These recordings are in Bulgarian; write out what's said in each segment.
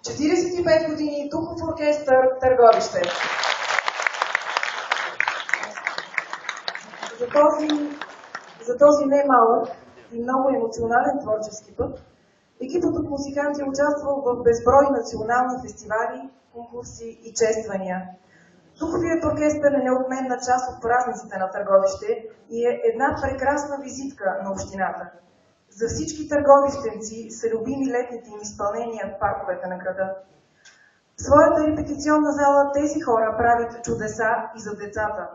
45 години духов оркестър Търговище. За този немалък и много емоционален творчески път, екипът от музиканти е участвал в безброй национални фестивали, конкурси и чествания. Духовият оркестър е неотменна част от празниците на Търговище и е една прекрасна визитка на общината. За всички търговищенци са любими летните им изпълнения в парковете на града. В своята репетиционна зала тези хора правят чудеса и за децата.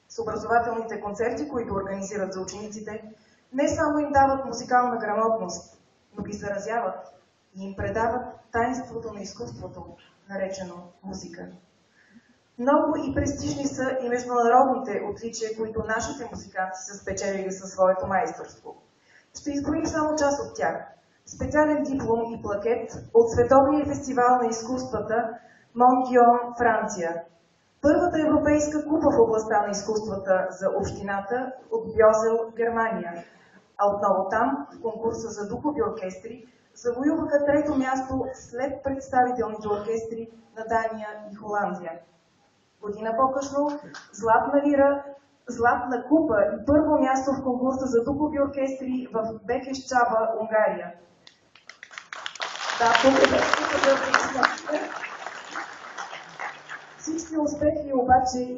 С образователните концерти, които организират за учениците, не само им дават музикална грамотност, но ги заразяват и им предават таинството на изкуството, наречено музика. Много и престижни са и международните отличия, които нашите музиканти са спечелили със своето майсторство. Ще изброим само част от тях. Специален диплом и плакет от Световния фестивал на изкуствата Монтгион, Франция. Първата европейска купа в областта на изкуствата за общината от Бьозел, Германия. А отново там, в конкурса за духови оркестри, завоюваха трето място след представителните оркестри на Дания и Холандия. Година по-късно златна лира, златна купа и първо място в конкурса за духови оркестри в Бекешчаба, Унгария. Да, всички успехи обаче